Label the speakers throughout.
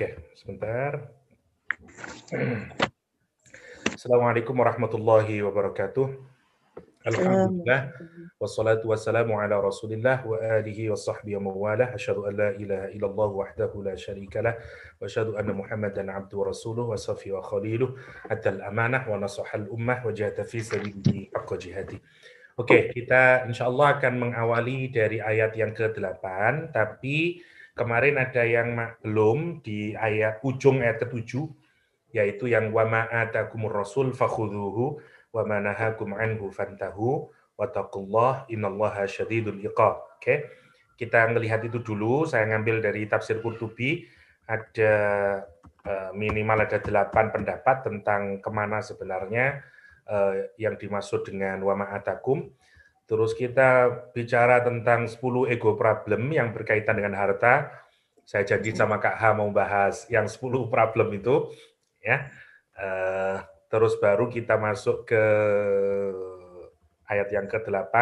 Speaker 1: Oke, sebentar. Assalamualaikum warahmatullahi wabarakatuh. Alhamdulillah, wassalatu wassalamu ala rasulillah wa alihi wa sahbihi wa mawalah. Asyhadu an la ilaha illallah wahdahu la syarikalah wa asyhadu anna Muhammadan abduhu wa rasuluh wa safiyyuhu wa khaliluh addal amanah wa nasahal ummah wa jahada fi sabilihi haqqa jihadi. Oke, kita insyaallah akan mengawali dari ayat yang ke-8, tapi kemarin ada yang belum di ayat ujung ayat ke-7, yaitu yang wa ma atakumur rasul fakhudhuhu wa ma nahakum anhu fantahu wattaqullah innallaha syadidul iqab. Oke. Kita melihat itu dulu. Saya ngambil dari tafsir Qurtubi, ada minimal ada 8 pendapat tentang kemana sebenarnya yang dimaksud dengan wa ma atakum. Terus kita bicara tentang 10 ego problem yang berkaitan dengan harta. Saya janji sama Kak H mau bahas yang 10 problem itu, ya. Terus baru kita masuk ke ayat yang ke-8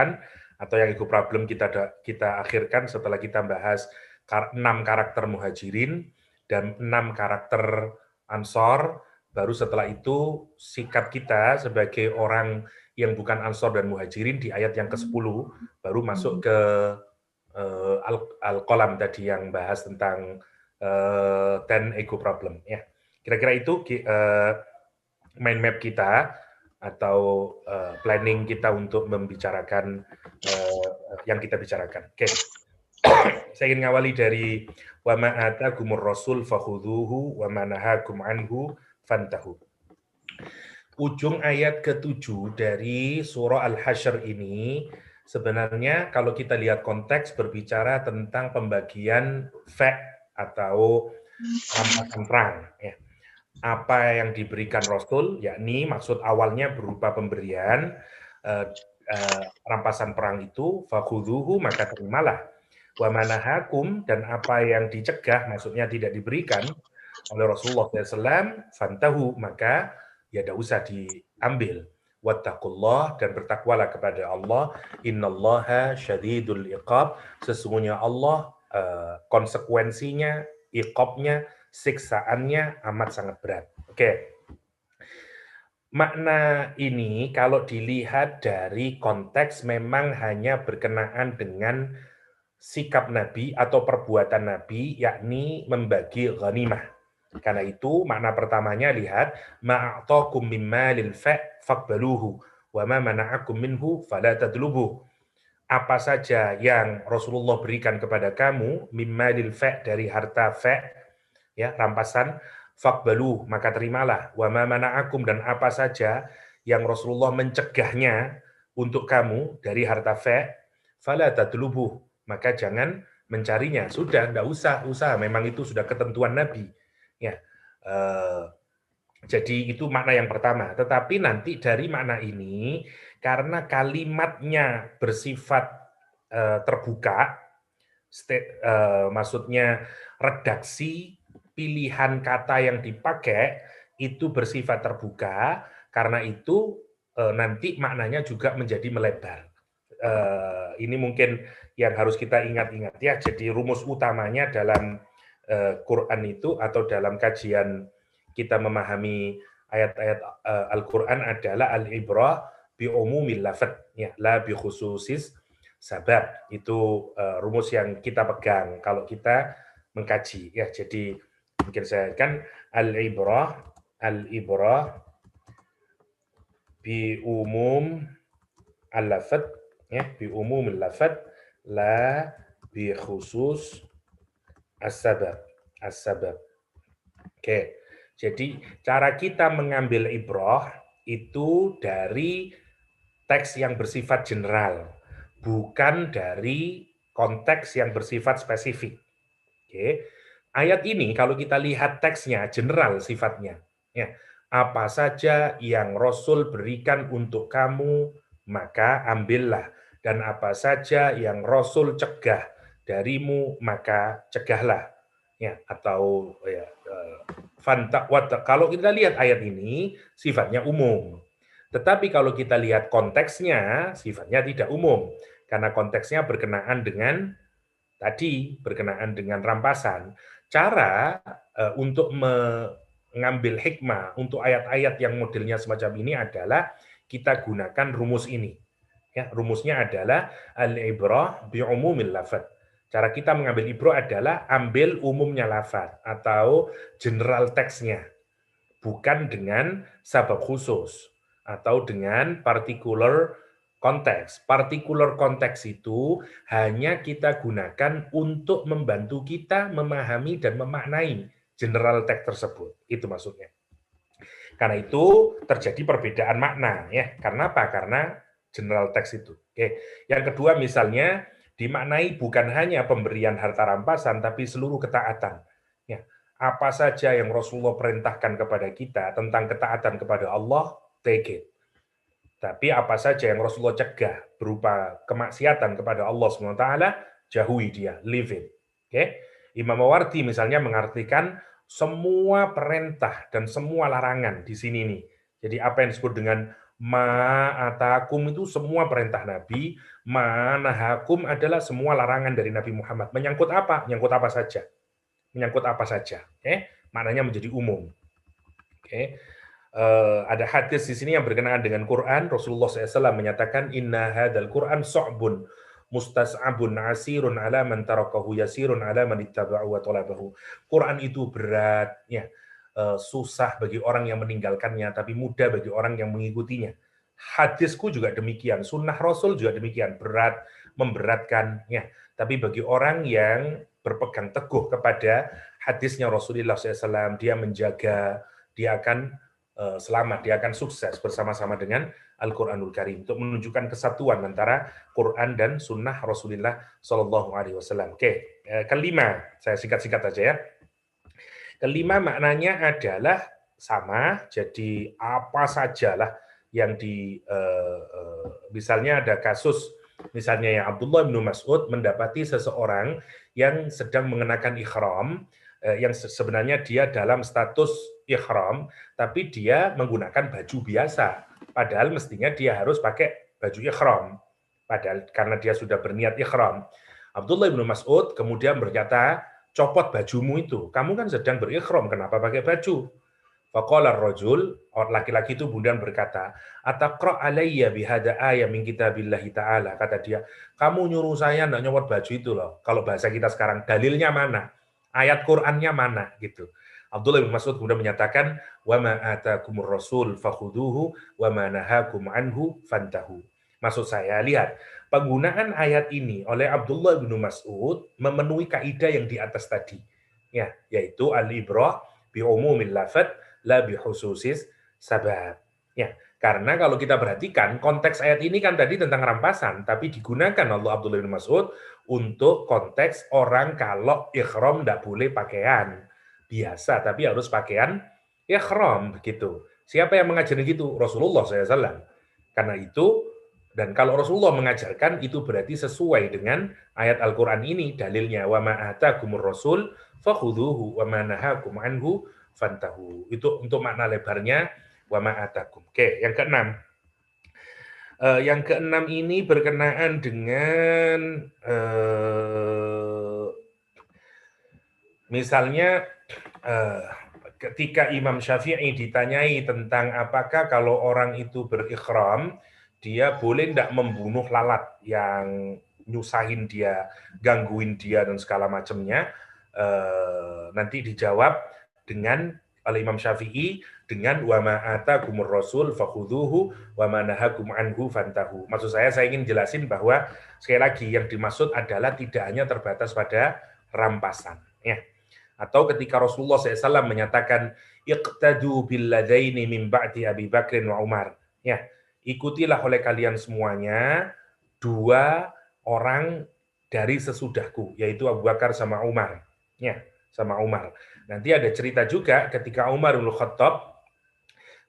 Speaker 1: atau yang ego problem kita akhirkan setelah kita bahas 6 karakter muhajirin dan 6 karakter ansor. Baru setelah itu sikap kita sebagai orang yang bukan ansor dan muhajirin di ayat yang ke-10, baru masuk ke Al-Qalam tadi yang bahas tentang 10 ego problem, ya. Kira-kira itu mind map kita atau planning kita untuk membicarakan yang kita bicarakan. Oke. Saya ingin ngawali dari wa ma atakumur rasul fakhudhuhu wa ma nahakum anhu fantahu. Ujung ayat ke-7 dari surah Al-Hasyr ini sebenarnya kalau kita lihat konteks berbicara tentang pembagian atau rampasan perang, ya. Apa yang diberikan Rasul, yakni maksud awalnya berupa pemberian rampasan perang itu, fakhudhuhu maka terimalah, wa manahakum dan apa yang dicegah, maksudnya tidak diberikan oleh Rasulullah SAW, fantahu maka ya tidak usah diambil. Wattaqullah dan bertakwalah kepada Allah, innallaha syadidul iqab, sesungguhnya Allah konsekuensinya, iqabnya, siksaannya amat sangat berat. Oke. Makna ini kalau dilihat dari konteks memang hanya berkenaan dengan sikap Nabi atau perbuatan Nabi, yakni membagi ghanimah. Karena itu makna pertamanya lihat ma'atakum mimma lil faqbaluhu wa ma mana'akum minhu fala tadlubuh. Apa saja yang Rasulullah berikan kepada kamu mimma lil dari harta ya, rampasan, faqbalu maka terimalah, wa ma mana'akum dan apa saja yang Rasulullah mencegahnya untuk kamu dari harta fala tadlubuh maka jangan mencarinya. Sudah, tidak usah usaha, memang itu sudah ketentuan Nabi, ya. Jadi itu makna yang pertama. Tetapi nanti dari makna ini karena kalimatnya bersifat terbuka, maksudnya redaksi pilihan kata yang dipakai itu bersifat terbuka, karena itu nanti maknanya juga menjadi melebar. Ini mungkin yang harus kita ingat-ingat, ya. Jadi rumus utamanya dalam Quran itu atau dalam kajian kita memahami ayat-ayat Al-Quran adalah al-ibrah bi umumil lafadz, ya, la bi khususis sabab. Itu rumus yang kita pegang kalau kita mengkaji, ya. Jadi mungkin saya kan al-ibrah bi umum al-lafadz, ya, bi umum al-lafadz la bi khusus as-sabab. Oke. Jadi cara kita mengambil ibrah itu dari teks yang bersifat general, bukan dari konteks yang bersifat spesifik. Oke. Ayat ini kalau kita lihat teksnya general sifatnya, ya. Apa saja yang Rasul berikan untuk kamu, maka ambillah. Dan apa saja yang Rasul cegah darimu, maka cegahlah. Ya, atau ya, kalau kita lihat ayat ini sifatnya umum. Tetapi kalau kita lihat konteksnya sifatnya tidak umum. Karena konteksnya berkenaan dengan rampasan. Cara untuk mengambil hikmah untuk ayat-ayat yang modelnya semacam ini adalah kita gunakan rumus ini. Ya, rumusnya adalah al-ibrah bi'umumil lafadz. Cara kita mengambil ibrah adalah ambil umumnya lafadz atau general teksnya, bukan dengan sabab khusus atau dengan particular konteks. Particular konteks itu hanya kita gunakan untuk membantu kita memahami dan memaknai general text tersebut. Itu maksudnya. Karena itu terjadi perbedaan makna ya. Karena apa? Karena general text itu. Oke. Yang kedua misalnya dimaknai bukan hanya pemberian harta rampasan tapi seluruh ketaatan. Ya. Apa saja yang Rasulullah perintahkan kepada kita tentang ketaatan kepada Allah, take it. Tapi apa saja yang Rasulullah cegah berupa kemaksiatan kepada Allah SWT, jauhi dia, leave it. Oke? Imam Mawardi misalnya mengartikan semua perintah dan semua larangan di sini nih. Jadi apa yang disebut dengan ma'atakum itu semua perintah Nabi, ma'nahakum adalah semua larangan dari Nabi Muhammad. Menyangkut apa? Menyangkut apa saja. Menyangkut apa saja. Oke? Maknanya menjadi umum. Oke? Ada hadis di sini yang berkenaan dengan Quran. Rasulullah SAW menyatakan inna hadzal Quran so'bun mustas'abun asirun ala man tarakahu yasirun ala man ittaba'u wa talabahu. Quran itu berat, ya, susah bagi orang yang meninggalkannya, tapi mudah bagi orang yang mengikutinya. Hadisku juga demikian, sunnah Rasul juga demikian, berat, memberatkan, ya. Tapi bagi orang yang berpegang teguh kepada hadisnya Rasulullah SAW, dia menjaga, dia akan selamat, dia akan sukses bersama-sama dengan Al-Quranul Karim untuk menunjukkan kesatuan antara Quran dan Sunnah Rasulullah Shallallahu Alaihi Wasallam. Oke, kelima, saya singkat-singkat aja ya. Kelima maknanya adalah sama, jadi apa sajalah yang misalnya ada kasus, misalnya yang Abdullah bin Mas'ud mendapati seseorang yang sedang mengenakan ihram, yang sebenarnya dia dalam status ihram, tapi dia menggunakan baju biasa. Padahal mestinya dia harus pakai baju ihram. Padahal karena dia sudah berniat ihram. Abdullah bin Mas'ud kemudian berkata, copot bajumu itu. Kamu kan sedang berikhram, kenapa pakai baju? Faqala ar-rajul, laki-laki itu kemudian berkata, "Ataqra alayya bihada ayat min kitabillahi ta'ala." Kata dia, "Kamu nyuruh saya enggak nyopot baju itu loh." Kalau bahasa kita sekarang, dalilnya mana? Ayat Qur'annya mana gitu. Abdullah bin Mas'ud kemudian menyatakan, "Wa ma atakumur rasul fakhuduhu wa ma nahakum anhu fantahu." Maksud saya, lihat, penggunaan ayat ini oleh Abdullah bin Mas'ud memenuhi kaidah yang di atas tadi. Ya, yaitu al-ibrah bi umumil lafadz la bi khususis sabab. Ya, karena kalau kita perhatikan konteks ayat ini kan tadi tentang rampasan, tapi digunakan oleh Abdullah bin Mas'ud untuk konteks orang kalau ihram tidak boleh pakaian biasa, tapi harus pakaian ihram begitu. Siapa yang mengajarkan gitu? Rasulullah SAW. Karena itu, dan kalau Rasulullah mengajarkan itu berarti sesuai dengan ayat Al-Qur'an ini, dalilnya wa ma atakumur rasul fakhudhuhu wa ma nahakum anhu fantahu. Itu untuk makna lebarnya wa ma atakum. Oke, yang keenam. Yang keenam ini berkenaan dengan misalnya ketika Imam Syafi'i ditanyai tentang apakah kalau orang itu berikhram, dia boleh tidak membunuh lalat yang nyusahin dia, gangguin dia dan segala macamnya, nanti dijawab dengan oleh Imam Syafi'i dengan wa ma atakumur rasul fakhudhuhu wa ma nahakum anhu fantahu. Maksud saya ingin jelasin bahwa sekali lagi yang dimaksud adalah tidak hanya terbatas pada rampasan, ya. Atau ketika Rasulullah SAW menyatakan iqtadu billadaini min ba'di Abi Bakrin wa Umar, ya, ikutilah oleh kalian semuanya dua orang dari sesudahku, yaitu Abu Bakar sama Umar, ya, sama Umar. Nanti ada cerita juga ketika Umar bin Khattab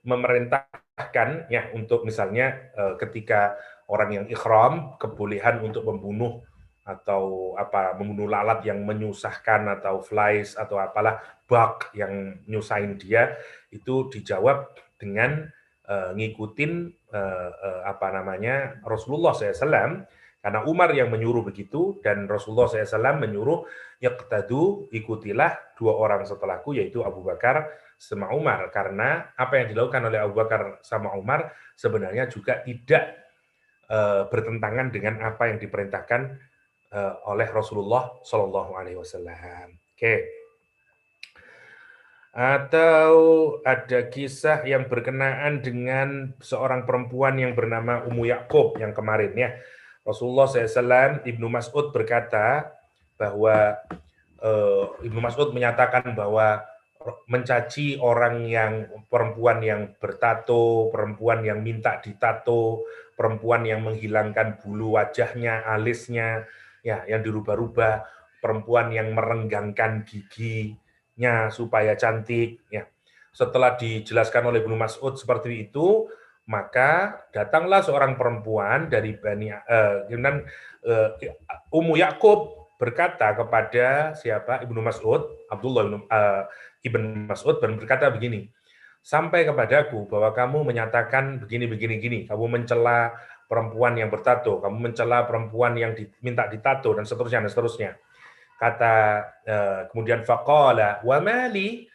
Speaker 1: memerintahkan, ya, untuk misalnya ketika orang yang ikhram kebolehan untuk membunuh atau membunuh lalat yang menyusahkan atau flies atau apalah bug yang nyusahin dia, itu dijawab dengan ngikutin Rasulullah SAW, Karena Umar yang menyuruh begitu dan Rasulullah SAW menyuruh yaqtadu, ikutilah dua orang setelahku yaitu Abu Bakar sama Umar. Karena apa yang dilakukan oleh Abu Bakar sama Umar sebenarnya juga tidak bertentangan dengan apa yang diperintahkan oleh Rasulullah Shallallahu Alaihi Wasallam. Oke. Atau ada kisah yang berkenaan dengan seorang perempuan yang bernama Ummu Ya'qub yang kemarin ya. Rasulullah SAW, Ibnu Mas'ud berkata bahwa Ibnu Mas'ud menyatakan bahwa mencaci orang yang perempuan yang bertato, perempuan yang minta ditato, perempuan yang menghilangkan bulu wajahnya, alisnya, ya, yang dirubah-rubah, perempuan yang merenggangkan giginya supaya cantik, ya. Setelah dijelaskan oleh Ibnu Mas'ud seperti itu, maka datanglah seorang perempuan dari Bani Ummu Ya'qub berkata kepada siapa? Ibnu Mas'ud, Abdullah Ibn Mas'ud dan berkata begini, sampai kepadaku bahwa kamu menyatakan begini, kamu mencela perempuan yang bertato, kamu mencela perempuan yang diminta ditato dan seterusnya. Kata kemudian faqala wa mali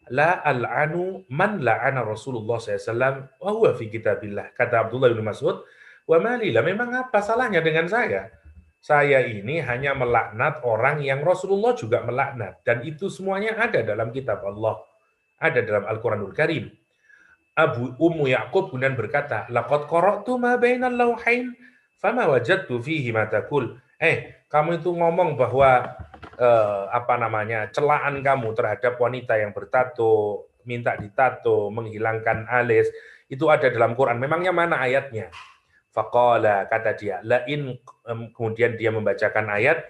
Speaker 1: la al'anu man la'ana Rasulullah SAW wa huwa fi kitabillah. Kata Abdullah bin Mas'ud, wa mali lah, memang apa salahnya dengan saya? Saya ini hanya melaknat orang yang Rasulullah juga melaknat. Dan itu semuanya ada dalam kitab Allah. Ada dalam Al-Quranul Karim. Ummu Ya'qub kemudian berkata, laqad qara'tu ma bainal lawhain fama wajadtu fihi ma taqul. Kamu itu ngomong bahwa celaan kamu terhadap wanita yang bertato, minta ditato, menghilangkan alis, itu ada dalam Quran. Memangnya mana ayatnya? Faqala, kata dia, kemudian dia membacakan ayat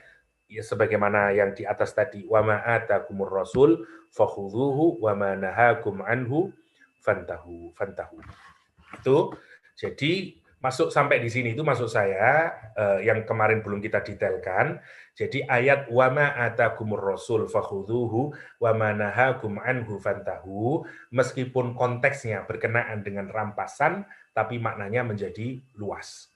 Speaker 1: ya sebagaimana yang di atas tadi, wa ma atakumur rasul fakhudhuhu wa ma nahakum anhu fantahu. Itu jadi masuk sampai di sini itu maksud saya yang kemarin belum kita detailkan. Jadi ayat wa ma atakumur rasul fakhudhuhu wa ma nahakum anhu fantahu, meskipun konteksnya berkenaan dengan rampasan tapi maknanya menjadi luas.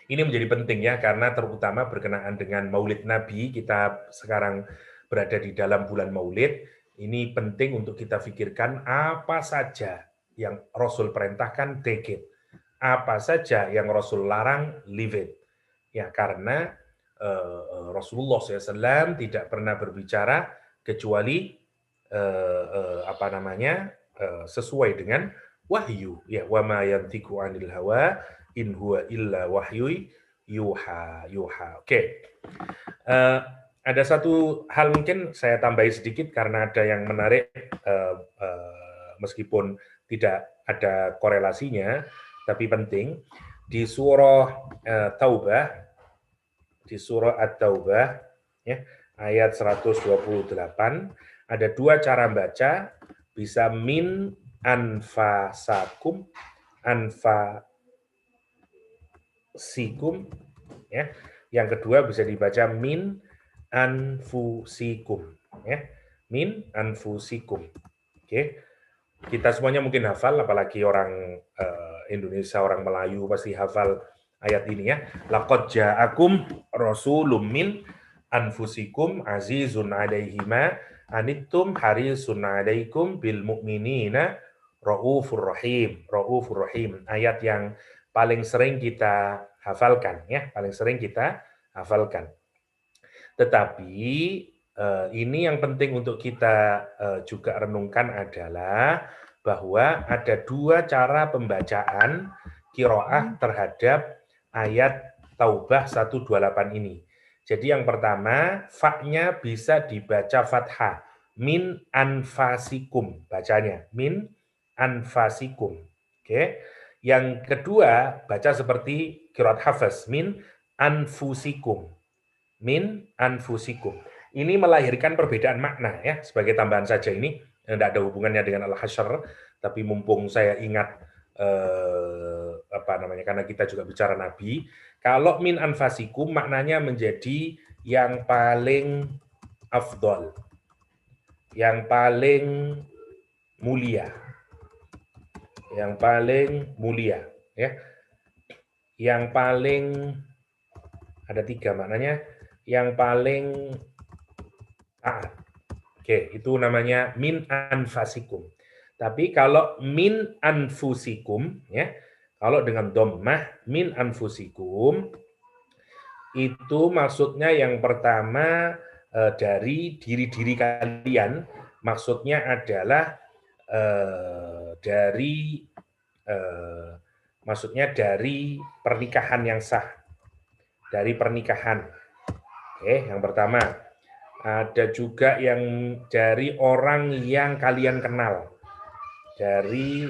Speaker 1: Ini menjadi penting ya, karena terutama berkenaan dengan Maulid Nabi, kita sekarang berada di dalam bulan Maulid, ini penting untuk kita pikirkan apa saja yang Rasul perintahkan, take it. Apa saja yang Rasul larang, leave it. Ya, karena Rasulullah SAW tidak pernah berbicara kecuali sesuai dengan wahyu, ya, wa ma yantiqu 'anil hawa in huwa illa wahyu yuha. Oke. Ada satu hal mungkin saya tambahi sedikit karena ada yang menarik meskipun tidak ada korelasinya tapi penting. Di surah Taubah, di surah At-Taubah ya, ayat 128 ada dua cara baca, bisa min anfasikum ya. Yang kedua bisa dibaca min anfusikum ya. Min anfusikum. Oke. Kita semuanya mungkin hafal, apalagi orang Indonesia, orang Melayu pasti hafal ayat ini ya. Laqad ja'akum rasulun min anfusikum azizun 'alaihi ma anittum harisun 'alaikum bil mu'minina raufur rahim. Raufur rahim. Ayat yang paling sering kita hafalkan ya, paling sering kita hafalkan. Tetapi ini yang penting untuk kita juga renungkan adalah bahwa ada dua cara pembacaan qiraah terhadap ayat Taubah 128 ini. Jadi yang pertama, fa-nya bisa dibaca fathah, min anfasikum bacanya, min anfasikum. Oke. Yang kedua, baca seperti qiraat Hafs, min anfusikum. Min anfusikum. Ini melahirkan perbedaan makna ya, sebagai tambahan saja ini, tidak ada hubungannya dengan Al-Hasyr, tapi mumpung saya ingat karena kita juga bicara Nabi, kalau min anfasikum maknanya menjadi yang paling afdol, yang paling mulia. Yang paling mulia ya. Yang paling Ada 3 maknanya. Yang paling taat. Oke, itu namanya min anfasikum. Tapi kalau min anfusikum, ya, kalau dengan dhammah min anfusikum, itu maksudnya yang pertama dari diri-diri kalian, maksudnya adalah maksudnya dari pernikahan yang sah, dari pernikahan. Oke, yang pertama. Ada juga yang dari orang yang kalian kenal. Dari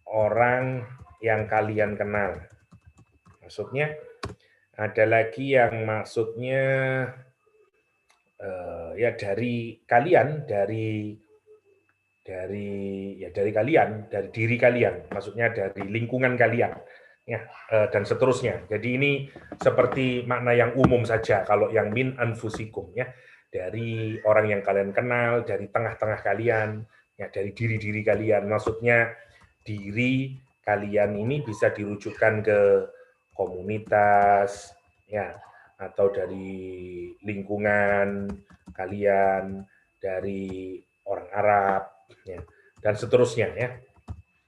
Speaker 1: orang yang kalian kenal. Maksudnya ada lagi yang maksudnya ya dari kalian, dari kalian, dari diri kalian, maksudnya dari lingkungan kalian, ya, dan seterusnya. Jadi ini seperti makna yang umum saja kalau yang min anfusikum, ya, dari orang yang kalian kenal, dari tengah-tengah kalian, ya, dari diri-diri kalian. Maksudnya diri kalian ini bisa dirujukkan ke komunitas, ya, atau dari lingkungan kalian, dari orang Arab, ya, dan seterusnya, ya,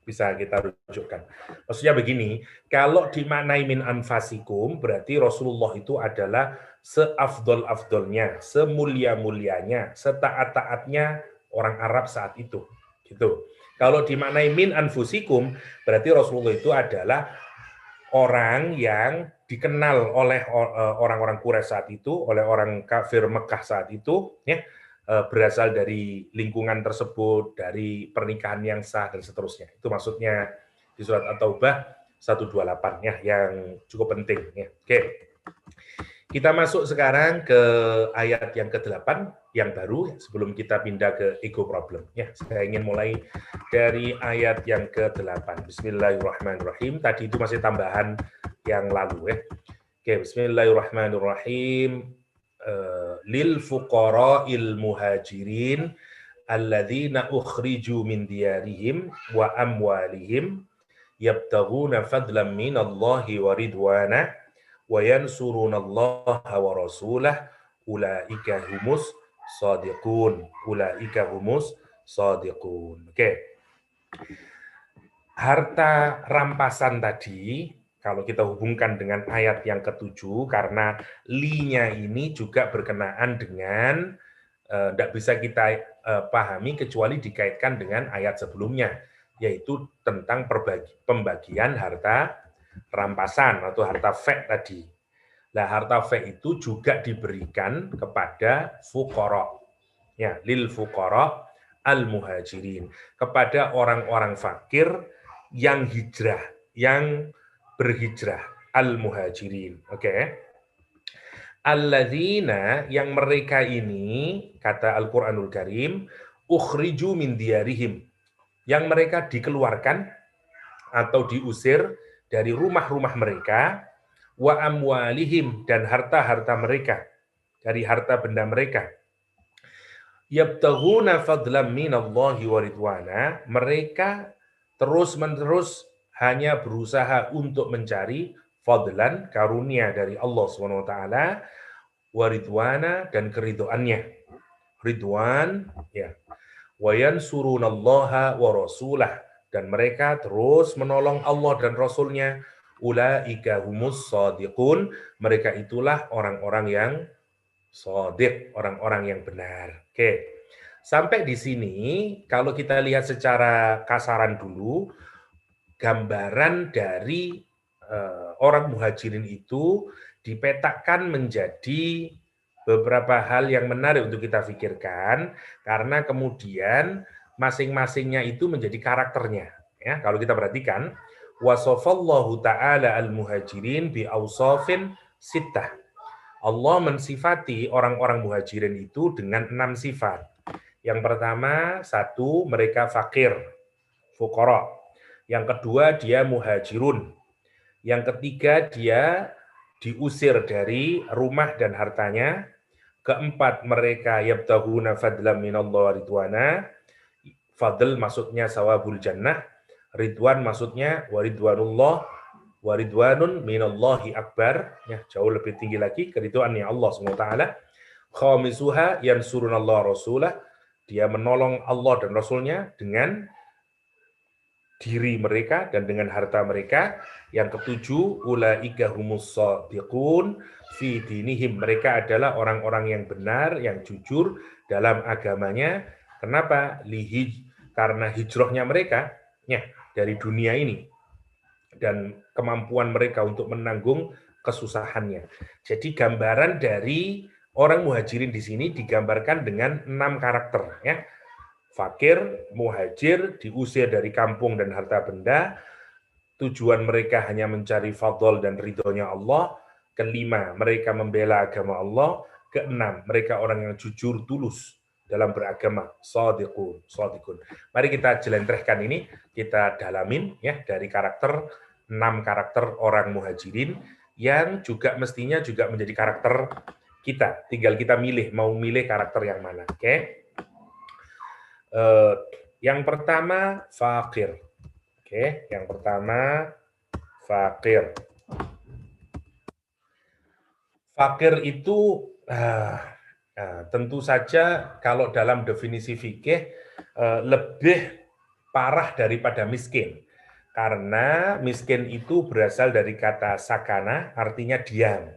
Speaker 1: bisa kita rujukkan. Maksudnya begini, kalau dimaknai min anfasikum, berarti Rasulullah itu adalah seafdol-afdolnya, semulia-mulianya, setaat-taatnya orang Arab saat itu. Gitu. Kalau dimaknai min anfusikum, berarti Rasulullah itu adalah orang yang dikenal oleh orang-orang Quraisy saat itu, oleh orang kafir Mekah saat itu, ya, berasal dari lingkungan tersebut, dari pernikahan yang sah dan seterusnya. Itu maksudnya di surat At-Taubah 128, ya, yang cukup penting, ya. Oke. Kita masuk sekarang ke ayat yang ke-8 yang baru sebelum kita pindah ke ego problem, ya. Saya ingin mulai dari ayat yang ke-8. Bismillahirrahmanirrahim. Tadi itu masih tambahan yang lalu, ya. Oke, bismillahirrahmanirrahim. Lil fuqara'il muhajirin alladzina ukhriju min diyarihim wa amwalihim yabtaghuna fadlan minallahi wa ridwana wa yansurunallaha wa rasulah ulaika humus shadiqun. Ulaika humus shadiqun. Oke. Harta rampasan tadi, kalau kita hubungkan dengan ayat yang ke-7, karena li-nya ini juga berkenaan dengan, tidak bisa kita pahami kecuali dikaitkan dengan ayat sebelumnya, yaitu tentang pembagian harta rampasan atau harta fek tadi. Nah, harta fek itu juga diberikan kepada fuqara, ya, lil fuqara al muhajirin, kepada orang-orang fakir yang hijrah, yang berhijrah, al muhajirin. Oke. Alladzina, yang mereka ini, kata Al-Qur'anul Karim, ukhriju min diyarihim, yang mereka dikeluarkan atau diusir dari rumah-rumah mereka, wa amwalihim, dan harta-harta mereka, dari harta benda mereka. Yabtaghuna fadlan minallahi wa ridwana, mereka terus-menerus hanya berusaha untuk mencari fadlan, karunia dari Allah SWT, wa ridwana, dan keridhoannya. Ridwan, ya. Wa yansurunallaha wa rasulah, dan mereka terus menolong Allah dan Rasulnya. Ulaika humus shadiqun, mereka itulah orang-orang yang shadiq, orang-orang yang benar. Oke. Sampai di sini, kalau kita lihat secara kasaran dulu, gambaran dari orang muhajirin itu dipetakan menjadi beberapa hal yang menarik untuk kita pikirkan, karena kemudian masing-masingnya itu menjadi karakternya. Ya, kalau kita perhatikan, wasofallahu ta'ala al-muhajirin bi awsafin sittah. Allah mensifati orang-orang muhajirin itu dengan 6 sifat. Yang pertama, 1, mereka fakir, fuqara. Yang kedua, dia muhajirun. Yang ketiga, dia diusir dari rumah dan hartanya. Keempat, mereka yabtaghuna fadlan minallahi ridwana. Fadl maksudnya sawabul jannah, ridwan maksudnya waridwanullah, waridwanun minallahi akbar, ya, jauh lebih tinggi lagi keridhaannya Allah SWT. Khamisuha yansurunallah rasulah, dia menolong Allah dan Rasulnya dengan diri mereka dan dengan harta mereka. Yang ketujuh, ulaika humus shadiqun fi dinihim, mereka adalah orang-orang yang benar, yang jujur dalam agamanya. Kenapa? Karena hijrahnya mereka, ya, dari dunia ini dan kemampuan mereka untuk menanggung kesusahannya. Jadi gambaran dari orang muhajirin di sini digambarkan dengan 6 karakter, ya. Fakir, muhajir, diusir dari kampung dan harta benda, tujuan mereka hanya mencari fadl dan ridhonya Allah. Kelima, mereka membela agama Allah. Keenam, mereka orang yang jujur tulus dalam beragama, shadiqun. Mari kita jelentrehkan ini, kita dalamin, ya, dari karakter 6 karakter orang muhajirin yang juga mestinya juga menjadi karakter kita. Tinggal kita mau milih karakter yang mana. Oke. Yang pertama fakir. Oke, yang pertama fakir. Fakir itu tentu saja kalau dalam definisi fikih lebih parah daripada miskin. Karena miskin itu berasal dari kata sakana, artinya diam.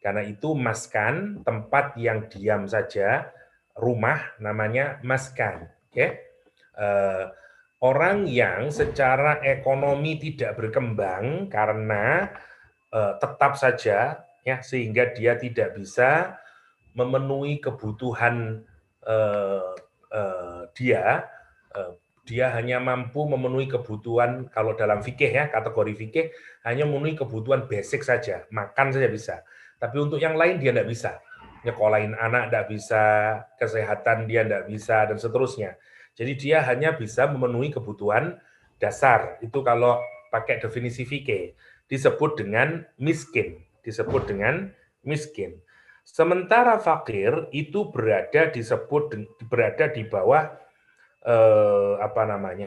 Speaker 1: Karena itu maskan, tempat yang diam saja, rumah namanya maskan. Oke. Orang yang secara ekonomi tidak berkembang karena tetap saja, ya, sehingga dia tidak bisa memenuhi kebutuhan dia hanya mampu memenuhi kebutuhan, kalau dalam fikih, ya, kategori fikih hanya memenuhi kebutuhan basic saja, makan saja bisa. Tapi untuk yang lain dia tidak bisa. Nyekolahin anak tidak bisa, kesehatan dia tidak bisa, dan seterusnya. Jadi dia hanya bisa memenuhi kebutuhan dasar. Itu kalau pakai definisi fikih disebut dengan miskin, Sementara fakir itu berada di bawah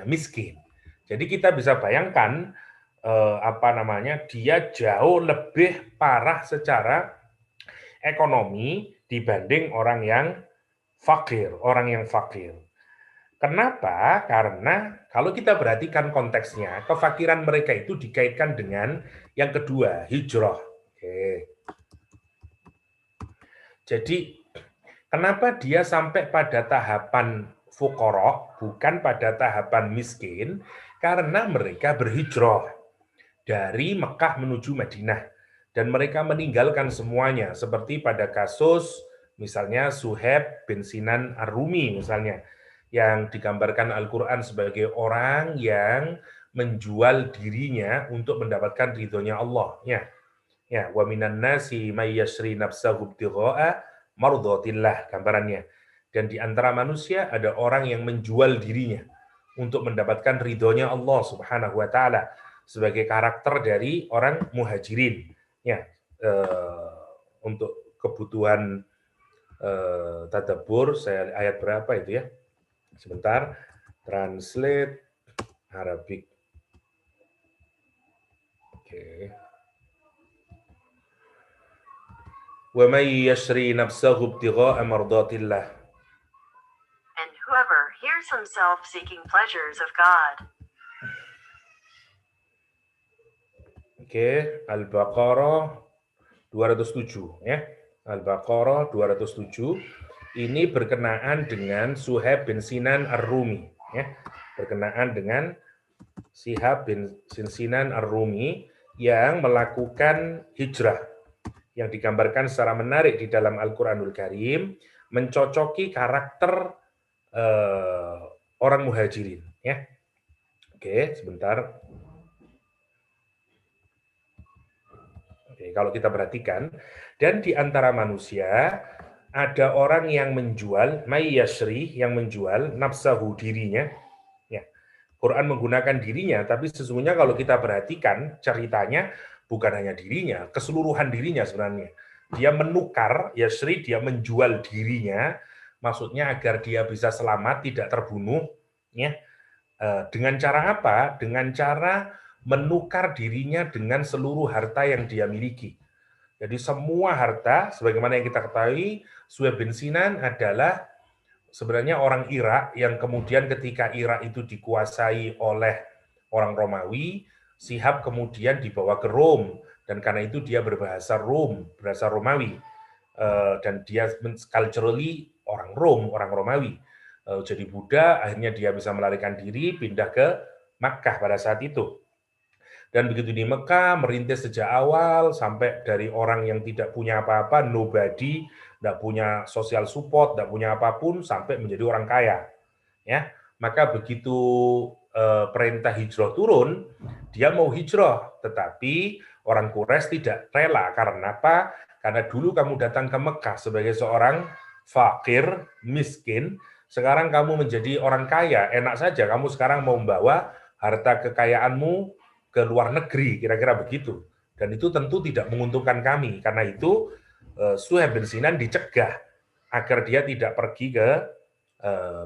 Speaker 1: miskin. Jadi kita bisa bayangkan dia jauh lebih parah secara ekonomi dibanding orang yang fakir. Kenapa? Karena kalau kita perhatikan konteksnya, kefakiran mereka itu dikaitkan dengan yang kedua, hijrah. Oke. Jadi kenapa dia sampai pada tahapan fuqara, bukan pada tahapan miskin? Karena mereka berhijrah dari Mekah menuju Madinah. Dan mereka meninggalkan semuanya, seperti pada kasus misalnya Suhaib bin Sinan Ar-Rumi misalnya, yang digambarkan Al-Quran sebagai orang yang menjual dirinya untuk mendapatkan ridhonya Allah. Ya, wa minan nasi may yashri nafsahu ibtigha'a mardhatillah, gambarannya. Dan di antara manusia ada orang yang menjual dirinya untuk mendapatkan ridhonya Allah Subhanahu wa taala, sebagai karakter dari orang muhajirin. Ya, untuk kebutuhan tadabbur, saya ayat berapa itu, ya? Sebentar, translate Arabic. Oke. Wa may yashri nafsahu ibtigha'a mardatillah.
Speaker 2: And whoever hears himself seeking pleasures of God.
Speaker 1: Oke, Al-Baqarah 207, ya. Al-Baqarah 207. Ini berkenaan dengan Suhaib bin Sinan Ar-Rumi, ya. Berkenaan dengan Suhaib bin Sinan Ar-Rumi yang melakukan hijrah, yang digambarkan secara menarik di dalam Al-Quranul Karim, mencocoki karakter orang muhajirin, ya. Oke, sebentar. Oke, kalau kita perhatikan, dan di antara manusia ada orang yang menjual, may yashri, yang menjual nafsahu, dirinya. Ya, Quran menggunakan dirinya, tapi sesungguhnya kalau kita perhatikan ceritanya bukan hanya dirinya, keseluruhan dirinya sebenarnya. Dia menukar, yashri, dia menjual dirinya, maksudnya agar dia bisa selamat, tidak terbunuh. Ya, dengan cara apa? Dengan cara menukar dirinya dengan seluruh harta yang dia miliki. Jadi semua harta, sebagaimana yang kita ketahui, Suhaib bin Sinan adalah sebenarnya orang Irak yang kemudian ketika Irak itu dikuasai oleh orang Romawi, Shihab kemudian dibawa ke Rom, dan karena itu dia berbahasa bahasa Romawi. Dan dia culturally orang orang Romawi. Jadi Buddha, akhirnya dia bisa melarikan diri, pindah ke Makkah pada saat itu. Dan begitu di Mekah, merintis sejak awal, sampai dari orang yang tidak punya apa-apa, nobody, tidak punya social support, tidak punya apapun, sampai menjadi orang kaya. Ya, maka begitu perintah hijrah turun, dia mau hijrah, tetapi orang Quraisy tidak rela. Karena apa? Karena dulu kamu datang ke Mekah sebagai seorang fakir, miskin, sekarang kamu menjadi orang kaya, enak saja kamu sekarang mau membawa harta kekayaanmu ke luar negeri, kira-kira begitu. Dan itu tentu tidak menguntungkan kami. Karena itu Suhaib bin Sinan dicegah agar dia tidak pergi ke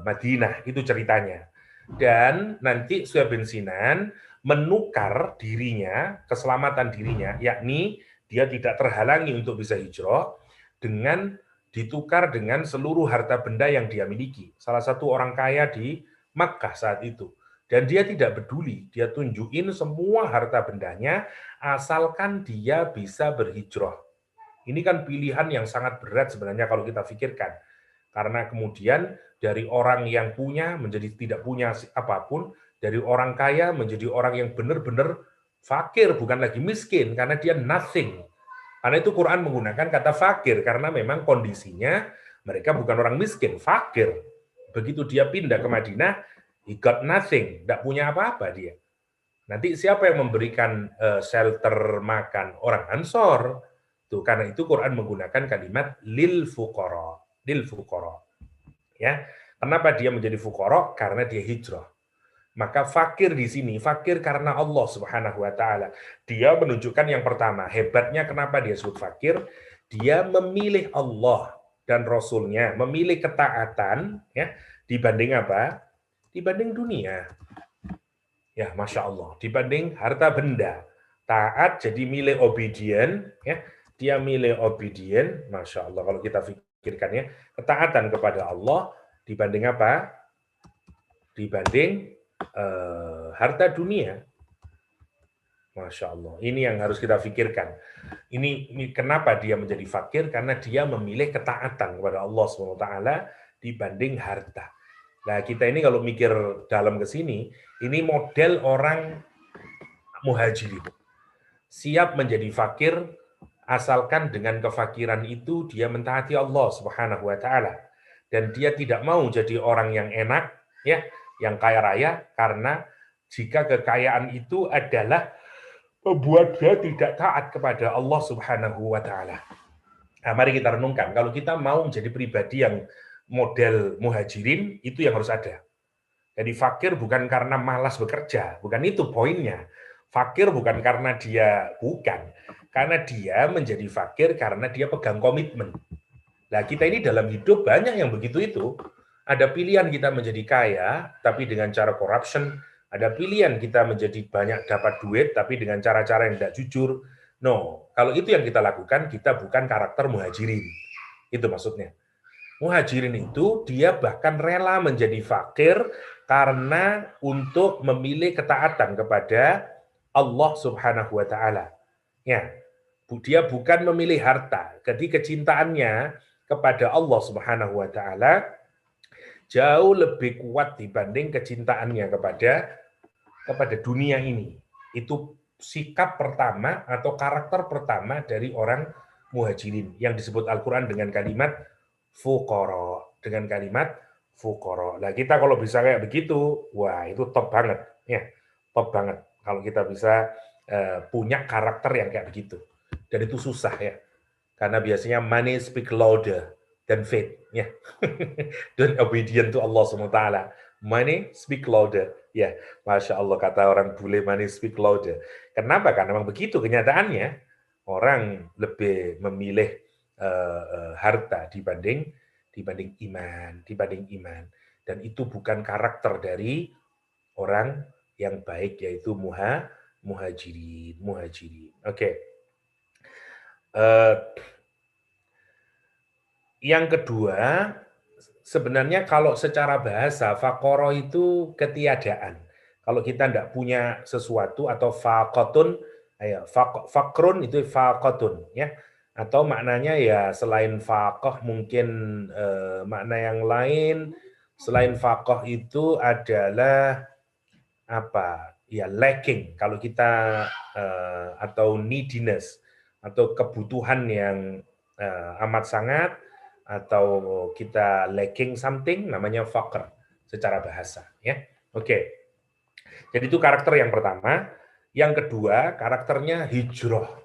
Speaker 1: Madinah. Itu ceritanya. Dan nanti Suhaib bin Sinan menukar dirinya, keselamatan dirinya, yakni dia tidak terhalangi untuk bisa hijrah dengan ditukar dengan seluruh harta benda yang dia miliki. Salah satu orang kaya di Makkah saat itu. Dan dia tidak peduli, dia tunjukin semua harta bendanya asalkan dia bisa berhijrah. Ini kan pilihan yang sangat berat sebenarnya kalau kita pikirkan. Karena kemudian dari orang yang punya menjadi tidak punya apapun, dari orang kaya menjadi orang yang benar-benar fakir, bukan lagi miskin, karena dia nothing. Karena itu Quran menggunakan kata fakir, karena memang kondisinya mereka bukan orang miskin, fakir. Begitu dia pindah ke Madinah, he got nothing, tidak punya apa-apa dia. Nanti siapa yang memberikan shelter makan? Orang Ansor. Tuh, karena itu Quran menggunakan kalimat lil fuqara, lil fuqara. Ya. Kenapa dia menjadi fuqara? Karena dia hijrah. Maka fakir di sini, fakir karena Allah Subhanahu wa taala. Dia menunjukkan yang pertama, hebatnya kenapa dia disebut fakir? Dia memilih Allah dan Rasulnya, memilih ketaatan ya dibanding apa? Dibanding dunia. Ya, Masya Allah. Dibanding harta benda. Taat jadi milih obedient, ya. Dia milih obedient, Masya Allah. Kalau kita pikirkan ya, ketaatan kepada Allah dibanding apa? Dibanding harta dunia. Masya Allah. Ini yang harus kita pikirkan. Ini kenapa dia menjadi fakir? Karena dia memilih ketaatan kepada Allah SWT dibanding harta. Nah, kita ini kalau mikir dalam ke sini, ini model orang muhajirin. Siap menjadi fakir asalkan dengan kefakiran itu dia mentaati Allah Subhanahu wa taala. Dan dia tidak mau jadi orang yang enak ya, yang kaya raya, karena jika kekayaan itu adalah membuat dia tidak taat kepada Allah Subhanahu wa taala. Nah, mari kita renungkan, kalau kita mau menjadi pribadi yang model muhajirin, itu yang harus ada. Jadi fakir bukan karena malas bekerja, bukan itu poinnya. Fakir bukan karena dia karena dia menjadi fakir karena dia pegang komitmen. Nah, kita ini dalam hidup banyak yang begitu itu. Ada pilihan kita menjadi kaya, tapi dengan cara corruption. Ada pilihan kita menjadi banyak dapat duit, tapi dengan cara-cara yang tidak jujur. No, kalau itu yang kita lakukan, kita bukan karakter muhajirin. Itu maksudnya. Muhajirin itu dia bahkan rela menjadi fakir karena untuk memilih ketaatan kepada Allah Subhanahu wa taala. Ya, dia bukan memilih harta. Jadi kecintaannya kepada Allah Subhanahu wa taala jauh lebih kuat dibanding kecintaannya kepada dunia ini. Itu sikap pertama atau karakter pertama dari orang muhajirin yang disebut Al-Qur'an dengan kalimat fuqara, dengan kalimat fuqara. Nah, kita kalau bisa kayak begitu, wah itu top banget ya. Top banget kalau kita bisa punya karakter yang kayak begitu. Dan itu susah ya. Karena biasanya money speak louder than faith ya. Dan obedient to Allah SWT. Money speak louder. Ya, Masya Allah kata orang bule, money speak louder. Kenapa? Karena memang begitu kenyataannya. Orang lebih memilih harta dibanding iman. Dan itu bukan karakter dari orang yang baik, yaitu Muhajirin. Oke. Eh, yang kedua, sebenarnya kalau secara bahasa, fakoro itu ketiadaan. Kalau kita tidak punya sesuatu atau fakotun, fakrun itu fakotun, ya. Atau maknanya ya selain fakoh mungkin makna yang lain. Selain fakoh itu adalah apa? Ya lacking. Kalau kita atau neediness atau kebutuhan yang amat sangat, atau kita lacking something, namanya faqr secara bahasa, ya. Oke. Jadi itu karakter yang pertama. Yang kedua, karakternya hijrah.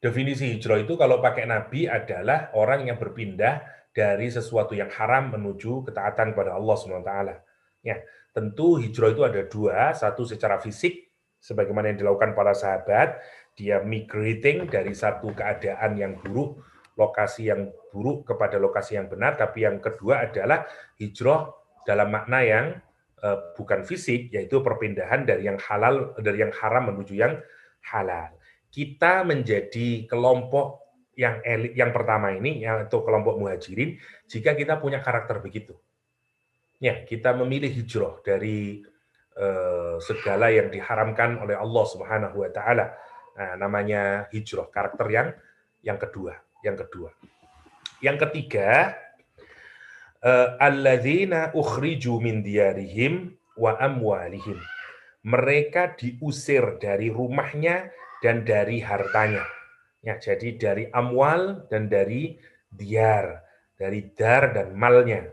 Speaker 1: Definisi hijrah itu kalau pakai Nabi adalah orang yang berpindah dari sesuatu yang haram menuju ketaatan kepada Allah SWT. Ya, tentu hijrah itu ada dua, satu secara fisik, sebagaimana yang dilakukan para sahabat, dia migrating dari satu keadaan yang buruk, lokasi yang buruk kepada lokasi yang benar, tapi yang kedua adalah hijrah dalam makna yang bukan fisik, yaitu perpindahan dari yang halal, dari yang haram menuju yang halal. Kita menjadi kelompok yang elit yang pertama ini, yaitu kelompok muhajirin, jika kita punya karakter begitu. Ya, kita memilih hijrah dari segala yang diharamkan oleh Allah Subhanahu wa taala. Nah, namanya hijrah, karakter yang kedua. Yang ketiga, alladzina ukhriju min diyarihim wa amwalihim. Mereka diusir dari rumahnya dan dari hartanya. Ya, jadi dari amwal dan dari diyar, dari dar dan malnya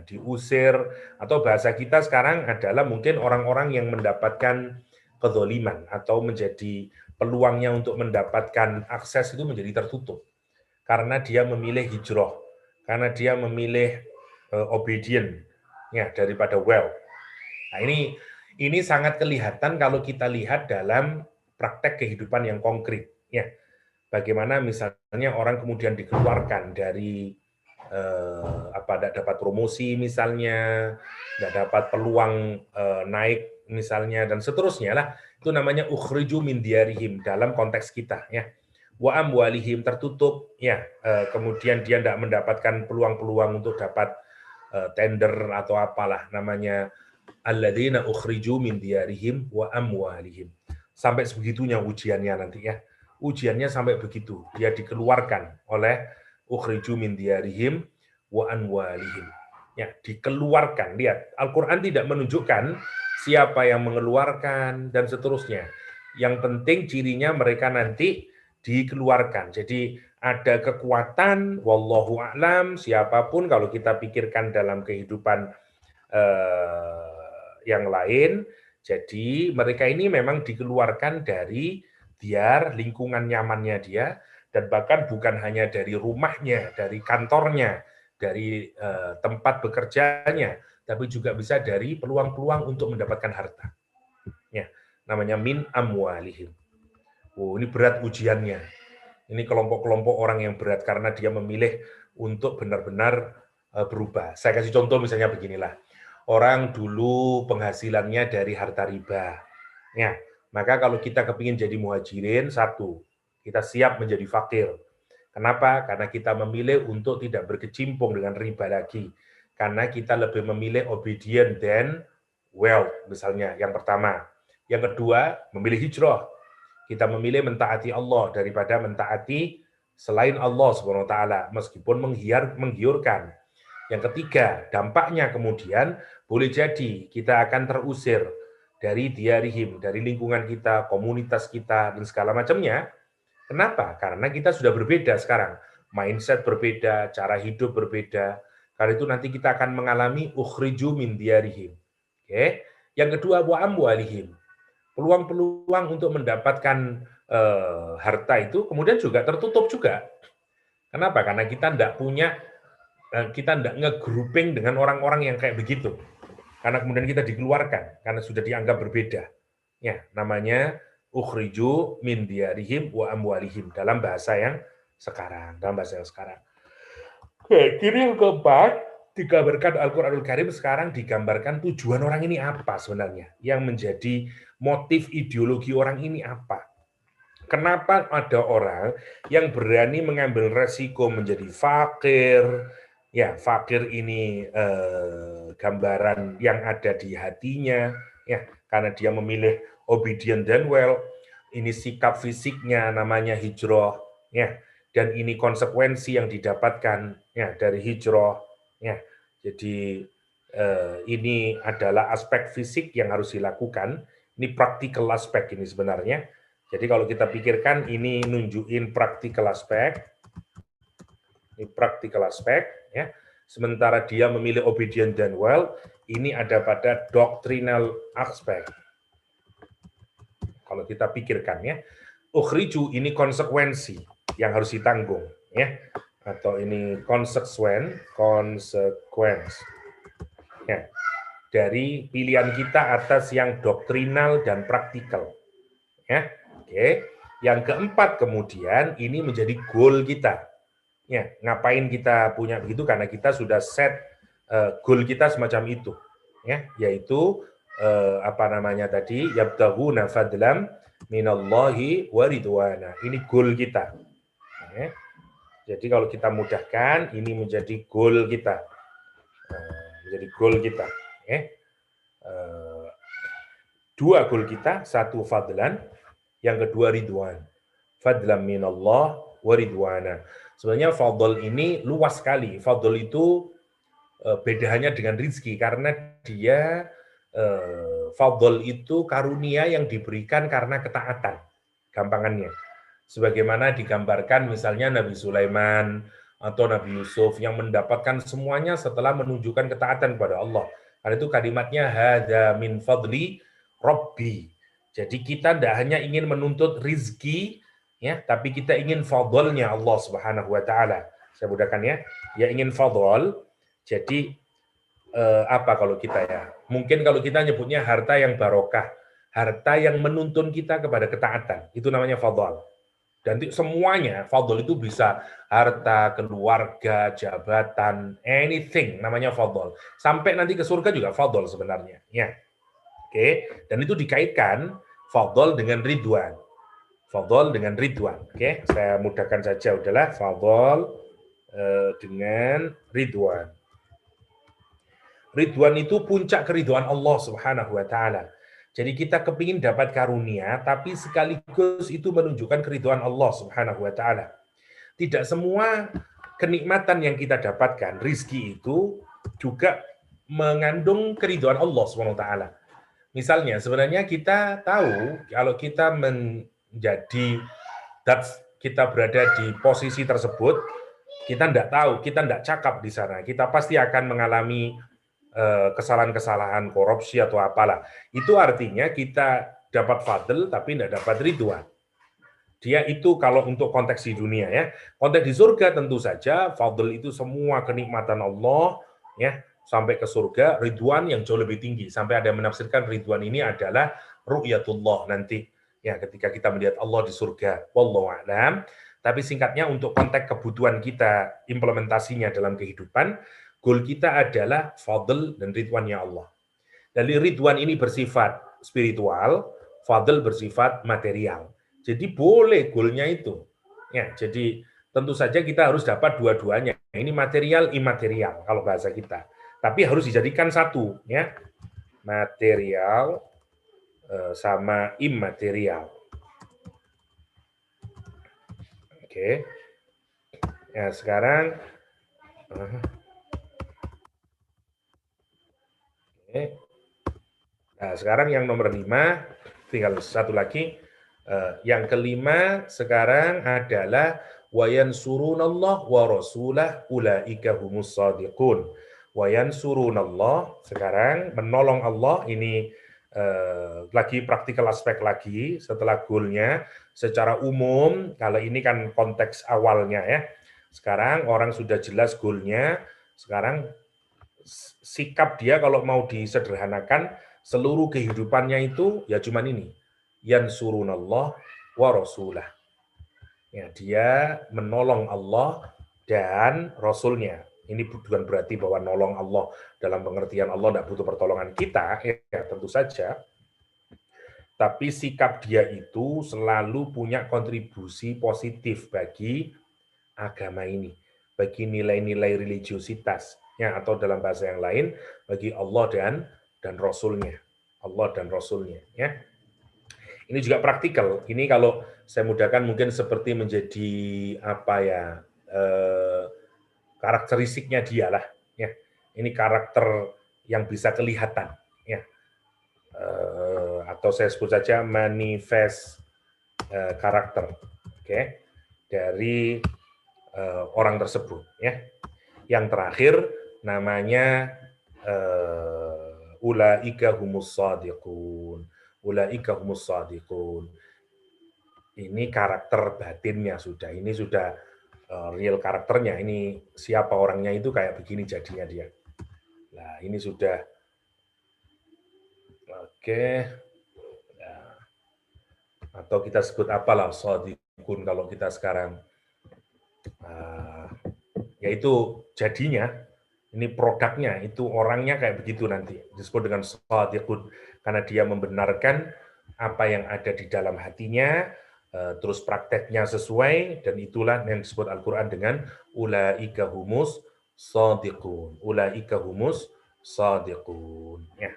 Speaker 1: diusir, atau bahasa kita sekarang adalah mungkin orang-orang yang mendapatkan kezaliman atau menjadi peluangnya untuk mendapatkan akses itu menjadi tertutup karena dia memilih hijrah, karena dia memilih obedient ya daripada wealth. Nah, ini sangat kelihatan kalau kita lihat dalam praktek kehidupan yang konkret. Ya, bagaimana misalnya orang kemudian dikeluarkan dari tidak dapat promosi misalnya, tidak dapat peluang naik misalnya, dan seterusnya lah. Itu namanya ukhriju min diyarihim dalam konteks kita. Ya, wa amwalihim, tertutup. Ya, kemudian dia tidak mendapatkan peluang-peluang untuk dapat tender atau apalah namanya. Alladzina ukhriju min diyarihim wa amwalihim. Sampai sebegitunya ujiannya nanti ya. Ujiannya sampai begitu. Dia dikeluarkan oleh ukhriju min diyarihim wa amwalihim. Ya, dikeluarkan. Lihat, Al-Qur'an tidak menunjukkan siapa yang mengeluarkan dan seterusnya. Yang penting cirinya mereka nanti dikeluarkan. Jadi ada kekuatan, wallahu a'lam, siapapun kalau kita pikirkan dalam kehidupan yang lain. Jadi mereka ini memang dikeluarkan dari diyar, lingkungan nyamannya dia, dan bahkan bukan hanya dari rumahnya, dari kantornya, dari tempat bekerjanya, tapi juga bisa dari peluang-peluang untuk mendapatkan harta. Ya, namanya min amwalihim. Oh, ini berat ujiannya. Ini kelompok-kelompok orang yang berat karena dia memilih untuk benar-benar berubah. Saya kasih contoh misalnya beginilah. Orang dulu penghasilannya dari harta riba. Ya, maka kalau kita kepingin jadi muhajirin, satu, kita siap menjadi fakir. Kenapa? Karena kita memilih untuk tidak berkecimpung dengan riba lagi. Karena kita lebih memilih obedient than wealth, misalnya, yang pertama. Yang kedua, memilih hijrah. Kita memilih mentaati Allah daripada mentaati selain Allah Subhanahu wa taala, meskipun menggiurkan. Yang ketiga, dampaknya kemudian boleh jadi kita akan terusir dari diyarihim, dari lingkungan kita, komunitas kita, dan segala macamnya. Kenapa? Karena kita sudah berbeda sekarang. Mindset berbeda, cara hidup berbeda. Karena itu nanti kita akan mengalami ukhriju min diyarihim. Oke. Yang kedua, wa amwalihim. Peluang-peluang untuk mendapatkan harta itu kemudian juga tertutup juga. Kenapa? Karena kita tidak nge-grouping dengan orang-orang yang kayak begitu. Karena kemudian kita dikeluarkan, karena sudah dianggap berbeda. Ya, namanya ukhriju min diyarihim wa amwalihim dalam bahasa yang sekarang. Oke, kiri yang keempat, digambarkan Al-Qur'anul Karim sekarang digambarkan tujuan orang ini apa sebenarnya, yang menjadi motif ideologi orang ini apa. Kenapa ada orang yang berani mengambil resiko menjadi fakir? Ya, fakir ini gambaran yang ada di hatinya, ya, karena dia memilih obedient dan well. Ini sikap fisiknya namanya hijrah, ya, dan ini konsekuensi yang didapatkan ya dari hijrah, ya. Jadi ini adalah aspek fisik yang harus dilakukan. Ini practical aspek ini sebenarnya. Jadi kalau kita pikirkan ini nunjukin practical aspek, ini practical aspek, ya. Sementara dia memilih obedient dan well, ini ada pada doctrinal aspek. Kalau kita pikirkan ya, ukhriju ini konsekuensi yang harus ditanggung, ya, atau ini consequence, ya, dari pilihan kita atas yang doktrinal dan praktikal, ya. Oke, yang keempat kemudian ini menjadi goal kita. Ya, ngapain kita punya begitu? Karena kita sudah set goal kita semacam itu, ya, yaitu apa namanya tadi, yabtaghuna fadlam minallahi wa ridwana. Ini goal kita. Ya. Jadi kalau kita mudahkan, ini menjadi goal kita, menjadi goal kita. Ya. Dua goal kita, satu fadlan, yang kedua ridwan. Fadlam minallah wa ridwana. Sebenarnya fadl ini luas sekali. Fadl itu bedanya dengan rizki karena dia fadl itu karunia yang diberikan karena ketaatan. Gampangannya. Sebagaimana digambarkan misalnya Nabi Sulaiman atau Nabi Yusuf yang mendapatkan semuanya setelah menunjukkan ketaatan kepada Allah. Karena itu kalimatnya hadza min fadli rabbi. Jadi kita tidak hanya ingin menuntut rizki, ya, tapi kita ingin fadlnya Allah Subhanahu wa taala. Saya mudahkan ya. Ya ingin fadl. Jadi apa kalau kita ya? Mungkin kalau kita nyebutnya harta yang barokah, harta yang menuntun kita kepada ketaatan. Itu namanya fadl. Dan semuanya fadl itu bisa harta, keluarga, jabatan, anything namanya fadl. Sampai nanti ke surga juga fadl sebenarnya, ya. Oke, dan itu dikaitkan fadl dengan ridwan. Fadl dengan ridwan. Oke, saya mudahkan saja udahlah fadl dengan ridwan. Ridwan itu puncak keridhaan Allah Subhanahu wa taala. Jadi kita kepingin dapat karunia, tapi sekaligus itu menunjukkan keridhaan Allah Subhanahu wa taala. Tidak semua kenikmatan yang kita dapatkan, rizki itu juga mengandung keridhaan Allah Subhanahu wa taala. Misalnya, sebenarnya kita tahu kalau kita menjadi kita berada di posisi tersebut, kita tidak tahu, kita tidak cakap di sana. Kita pasti akan mengalami kesalahan-kesalahan, korupsi atau apalah. Itu artinya kita dapat fadl tapi tidak dapat ridwan. Dia itu kalau untuk konteks di dunia ya. Konteks di surga tentu saja fadl itu semua kenikmatan Allah ya. Sampai ke surga, ridwan yang jauh lebih tinggi. Sampai ada yang menafsirkan ridwan ini adalah ru'yatullah nanti. Ya, ketika kita melihat Allah di surga. Wallahu a'lam. Tapi singkatnya untuk konteks kebutuhan kita, implementasinya dalam kehidupan, goal kita adalah fadl dan ridwannya Allah. Dari ridwan ini bersifat spiritual, fadl bersifat material. Jadi boleh goalnya itu. Ya, jadi tentu saja kita harus dapat dua-duanya. Ini material, imaterial kalau bahasa kita. Tapi harus dijadikan satu, ya, material sama imaterial. Oke, ya sekarang, nah sekarang yang nomor 5, tinggal satu lagi. Yang kelima sekarang adalah wa yansurunallah wa rasulah ulaika humus shadiqun. Wa yansurunallah sekarang menolong Allah ini lagi praktikal aspek lagi setelah goalnya secara umum. Kalau ini kan konteks awalnya ya. Sekarang orang sudah jelas goalnya. Sekarang sikap dia kalau mau disederhanakan seluruh kehidupannya itu ya cuman ini. Yansurunallah wa rasulah. Ya, dia menolong Allah dan Rasulnya. Ini bukan berarti bahwa nolong Allah dalam pengertian Allah tidak butuh pertolongan kita, ya tentu saja. Tapi sikap dia itu selalu punya kontribusi positif bagi agama ini, bagi nilai-nilai religiositas, ya, atau dalam bahasa yang lain, bagi Allah dan Rasul-Nya. Allah dan Rasul-Nya. Ya. Ini juga praktikal. Ini kalau saya mudahkan mungkin seperti menjadi apa ya, karakteristiknya dia lah, ya. Ini karakter yang bisa kelihatan, ya. Atau saya sebut saja manifest karakter, oke, dari orang tersebut, ya. Yang terakhir namanya ulaika humus shadiqun. Ulaika humus shadiqun. Ini karakter batinnya sudah. Ini sudah real karakternya. Ini siapa orangnya itu kayak begini jadinya dia. Nah, ini sudah oke. Nah, atau kita sebut apalah shadiqun kalau kita sekarang. Yaitu jadinya, ini produknya, itu orangnya kayak begitu nanti. Disebut dengan shadiqun. Karena dia membenarkan apa yang ada di dalam hatinya, terus prakteknya sesuai, dan itulah yang disebut Al-Quran dengan ulaika humus shadiqun. Ulaika humus shadiqun. Ya.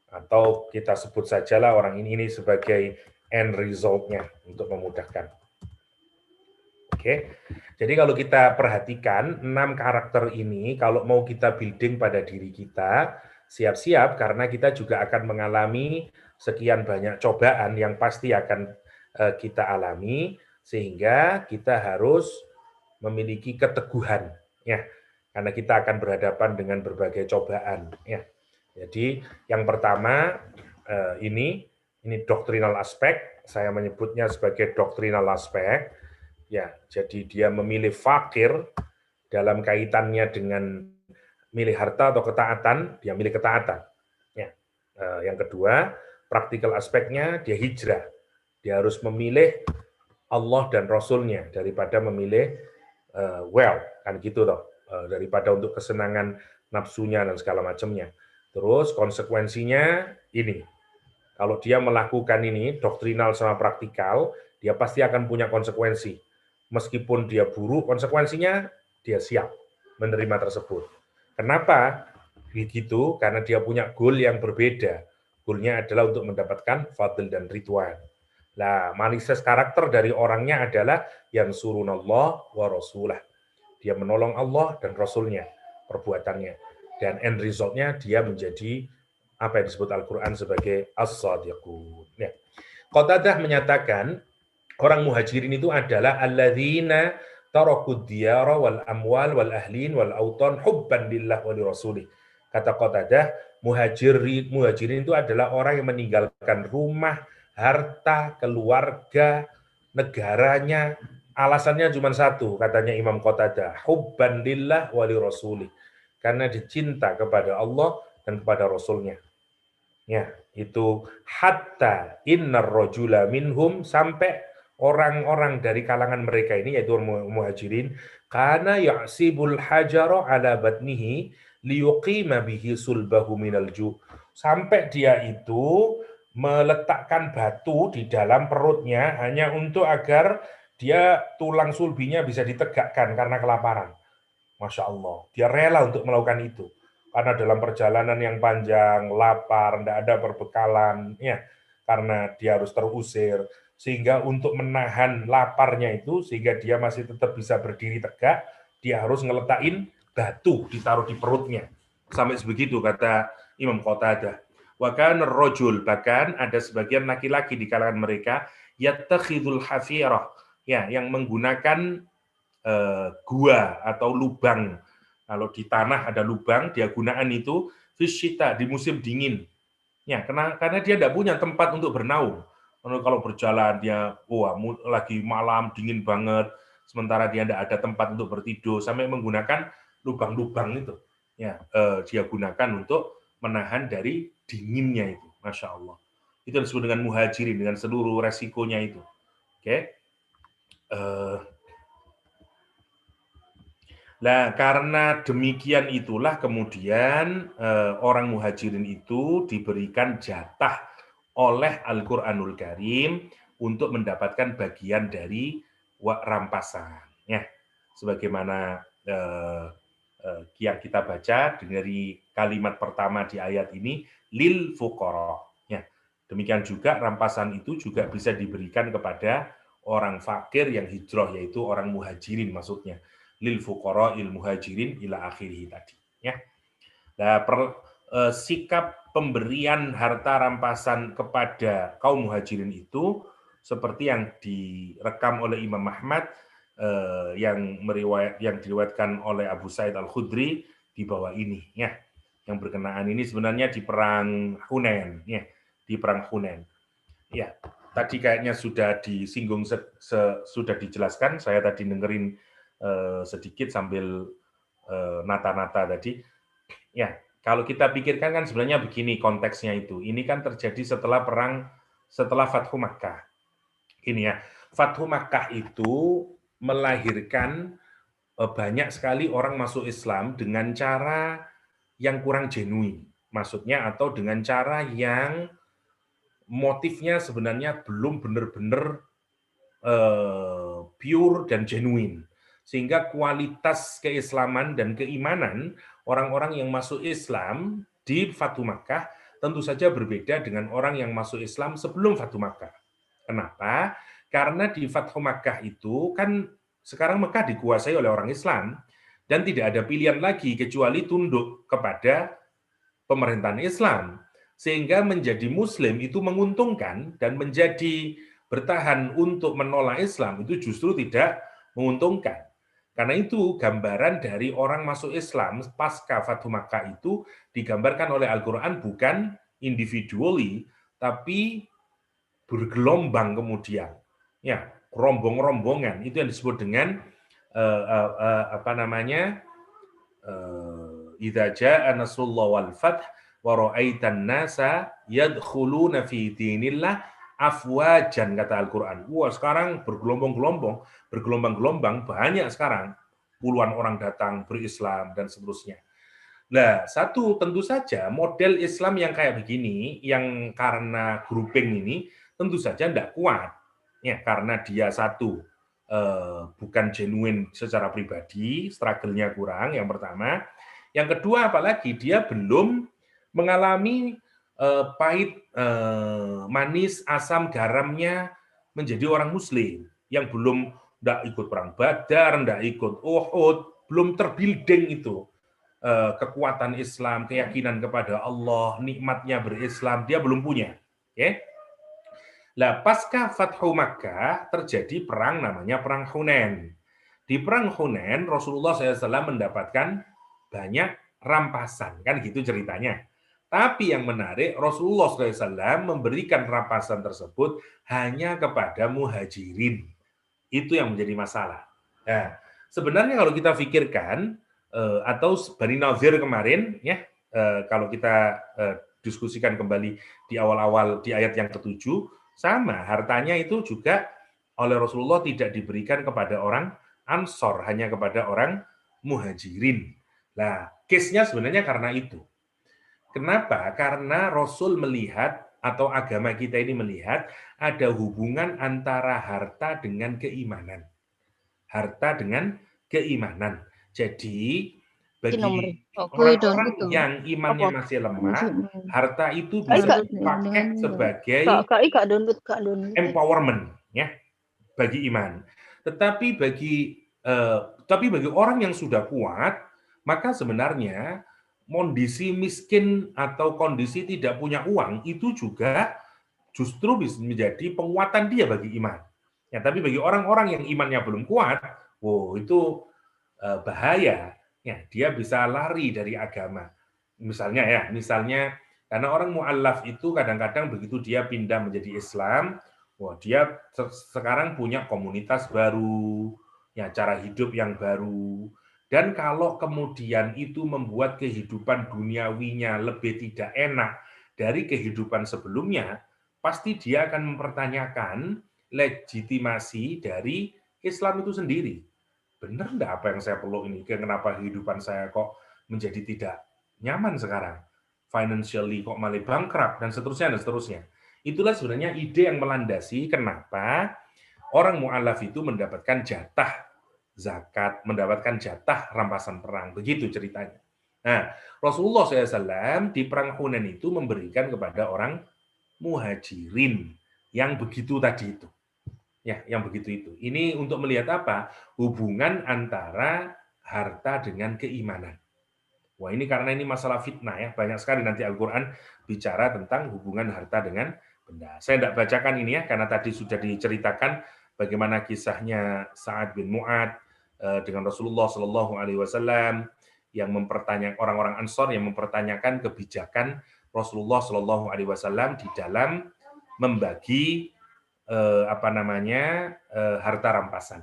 Speaker 1: Atau kita sebut sajalah orang ini sebagai end result-nya untuk memudahkan. Oke, jadi kalau kita perhatikan 6 karakter ini, kalau mau kita building pada diri kita, siap-siap karena kita juga akan mengalami sekian banyak cobaan yang pasti akan kita alami, sehingga kita harus memiliki keteguhan, ya, karena kita akan berhadapan dengan berbagai cobaan, ya. Jadi yang pertama ini doktrinal aspek, saya menyebutnya sebagai doktrinal aspek. Ya, jadi dia memilih fakir dalam kaitannya dengan milih harta atau ketaatan, dia milih ketaatan. Ya. Yang kedua, praktikal aspeknya dia hijrah. Dia harus memilih Allah dan Rasul-Nya daripada memilih kan gitu toh, daripada untuk kesenangan nafsunya dan segala macamnya. Terus konsekuensinya ini, kalau dia melakukan ini doktrinal sama praktikal, dia pasti akan punya konsekuensi. Meskipun dia buruk, konsekuensinya dia siap menerima tersebut. Kenapa begitu? Karena dia punya goal yang berbeda. Goalnya adalah untuk mendapatkan fadl dan ridwan. Nah, manifest karakter dari orangnya adalah yang surunallah wa rasulah. Dia menolong Allah dan Rasulnya, perbuatannya. Dan end resultnya dia menjadi apa yang disebut Al-Quran sebagai as-sadiqun. Ya. Qatadah menyatakan, orang muhajirin itu adalah alladzina tarakud diyara wal amwal wal ahlin wal autan hubban lillah wa li rasulih. Kata Qatadah, muhajirin itu adalah orang yang meninggalkan rumah, harta, keluarga, negaranya. Alasannya cuma satu, katanya Imam Qatadah, hubban lillah wa li rasulih. Karena dicinta kepada Allah dan kepada Rasulnya. Ya, itu hatta innar rajula minhum, sampai orang-orang dari kalangan mereka ini yaitu muhajirin, karena ya'sibul hajara ala batnihi liyuqima bihi sulbahu minal ju'. Sampai dia itu meletakkan batu di dalam perutnya hanya untuk agar dia tulang sulbinya bisa ditegakkan karena kelaparan. Masya Allah, dia rela untuk melakukan itu. Karena dalam perjalanan yang panjang, lapar, tidak ada perbekalan, ya, karena dia harus terusir, sehingga untuk menahan laparnya itu, sehingga dia masih tetap bisa berdiri tegak, dia harus ngeletakin batu ditaruh di perutnya. Sampai sebegitu kata Imam Qatadah. Wa kana rajul, bahkan ada sebagian laki-laki di kalangan mereka yattakhidul hafirah, ya, yang menggunakan gua atau lubang. Kalau di tanah ada lubang, dia gunakan itu fisyita di musim dingin. Ya, karena dia tidak punya tempat untuk bernaung. Kalau berjalan dia lagi malam dingin banget, sementara dia tidak ada tempat untuk bertidur, sampai menggunakan lubang-lubang itu. Ya, dia gunakan untuk menahan dari dinginnya itu. Masya Allah. Itu disebut dengan muhajirin, dengan seluruh resikonya itu. Oke. Nah, karena demikian itulah kemudian orang muhajirin itu diberikan jatah oleh Al-Qur'anul Karim untuk mendapatkan bagian dari rampasan. Ya, sebagaimana yang kita baca dari kalimat pertama di ayat ini, lil fuqara. Ya, demikian juga rampasan itu juga bisa diberikan kepada orang fakir yang hijrah, yaitu orang muhajirin maksudnya. Lil fuqara il muhajirin ila akhirih tadi. Ya. Nah, sikap pemberian harta rampasan kepada kaum muhajirin itu seperti yang direkam oleh Imam Ahmad, yang diriwayatkan oleh Abu Sa'id Al-Khudri di bawah ini, ya. Yang berkenaan ini sebenarnya di perang Hunain, ya, di perang Hunain. Ya, tadi kayaknya sudah disinggung, sudah dijelaskan. Saya tadi dengerin sedikit sambil nata-nata tadi. Ya, kalau kita pikirkan kan sebenarnya begini konteksnya itu. Ini kan terjadi setelah Fathu Makkah. Ini ya, Fathu Makkah itu melahirkan banyak sekali orang masuk Islam dengan cara yang kurang genuine. Maksudnya atau dengan cara yang motifnya sebenarnya belum benar-benar pure dan genuine. Sehingga kualitas keislaman dan keimanan orang-orang yang masuk Islam di Fathu Makkah tentu saja berbeda dengan orang yang masuk Islam sebelum Fathu Makkah. Kenapa? Karena di Fathu Makkah itu kan sekarang Mekah dikuasai oleh orang Islam dan tidak ada pilihan lagi kecuali tunduk kepada pemerintahan Islam. Sehingga menjadi Muslim itu menguntungkan dan menjadi bertahan untuk menolak Islam itu justru tidak menguntungkan. Karena itu gambaran dari orang masuk Islam pasca Fathu Makkah itu digambarkan oleh Al-Quran bukan individually, tapi bergelombang kemudian. Ya, rombong-rombongan itu yang disebut dengan apa namanya? Idza jaa nasrullah wal fath wa ra'aitan nasa yadkhuluna fi dinillah afwajan, kata Al-Qur'an. Wah, sekarang bergelombang-gelombang banyak sekarang. Puluhan orang datang berislam dan seterusnya. Nah, satu tentu saja model Islam yang kayak begini, yang karena grouping ini tentu saja tidak kuat. Ya, karena dia satu bukan genuine secara pribadi, struggle-nya kurang yang pertama. Yang kedua, apalagi dia belum mengalami pahit, manis, asam, garamnya menjadi orang Muslim, yang belum tidak ikut perang Badar, tidak ikut Uhud, belum terbuilding itu kekuatan Islam, keyakinan kepada Allah, nikmatnya berislam, dia belum punya. Oke? Nah, pasca Fathu Makkah terjadi perang namanya Perang Hunain. Di Perang Hunain, Rasulullah SAW mendapatkan banyak rampasan, kan gitu ceritanya. Tapi yang menarik, Rasulullah SAW memberikan rampasan tersebut hanya kepada muhajirin. Itu yang menjadi masalah. Nah, sebenarnya kalau kita pikirkan, atau Bani Nadir kemarin, ya, kalau kita diskusikan kembali di awal-awal di ayat yang ke-7, sama, hartanya itu juga oleh Rasulullah tidak diberikan kepada orang Ansor, hanya kepada orang muhajirin. Nah, case-nya sebenarnya karena itu. Kenapa? Karena Rasul melihat, atau agama kita ini melihat, ada hubungan antara harta dengan keimanan. Harta dengan keimanan. Jadi, bagi orang-orang yang imannya masih lemah, harta itu bisa dipakai sebagai empowerment, ya, bagi iman. Tetapi bagi orang yang sudah kuat, maka sebenarnya kondisi miskin atau kondisi tidak punya uang itu juga justru bisa menjadi penguatan dia bagi iman. Ya, tapi bagi orang-orang yang imannya belum kuat, itu bahaya. Ya, dia bisa lari dari agama. Misalnya karena orang mu'allaf itu kadang-kadang begitu dia pindah menjadi Islam, dia sekarang punya komunitas baru, ya, cara hidup yang baru. Dan kalau kemudian itu membuat kehidupan duniawinya lebih tidak enak dari kehidupan sebelumnya, pasti dia akan mempertanyakan legitimasi dari Islam itu sendiri. bener enggak apa yang saya peluk ini? Kenapa kehidupan saya kok menjadi tidak nyaman sekarang? Financially kok malah bankrupt dan seterusnya dan seterusnya. Itulah sebenarnya ide yang melandasi kenapa orang mu'alaf itu mendapatkan jatah zakat, mendapatkan jatah rampasan perang. Begitu ceritanya. Nah, Rasulullah SAW di perang Hunain itu memberikan kepada orang muhajirin yang begitu tadi itu. Ya, yang begitu itu. Ini untuk melihat apa? Hubungan antara harta dengan keimanan. Wah, ini karena ini masalah fitnah ya. Banyak sekali nanti Al-Qur'an bicara tentang hubungan harta dengan benda. Saya tidak bacakan ini ya karena tadi sudah diceritakan bagaimana kisahnya Sa'ad bin Mu'ad dengan Rasulullah Shallallahu alaihi wasallam yang mempertanyakan orang-orang Ansor yang mempertanyakan kebijakan Rasulullah Shallallahu alaihi wasallam di dalam membagi harta rampasan.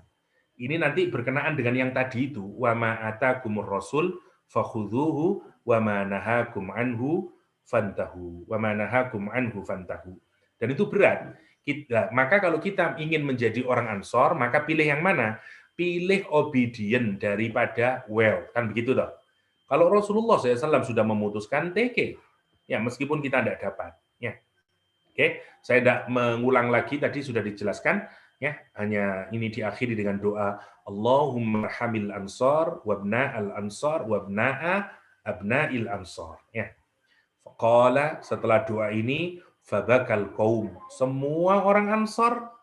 Speaker 1: Ini nanti berkenaan dengan yang tadi itu, wa ma atakumur rasul fakhudhuhu wa ma nahakum anhu fantahu. Wa ma nahakum anhu fantahu. Dan itu berat. Maka kalau kita ingin menjadi orang Ansor, maka pilih yang mana? Pilih obedient daripada well. Kan begitu toh. Kalau Rasulullah SAW sudah memutuskan TK, ya meskipun kita tidak dapat. Ya. Oke, saya tidak mengulang lagi, tadi sudah dijelaskan. Ya, hanya ini diakhiri dengan doa Allahumma hamil ansar wabna al ansar wabna'a abna'il ansar. Ya. Qala setelah doa ini fabakal qaum. Semua orang Ansar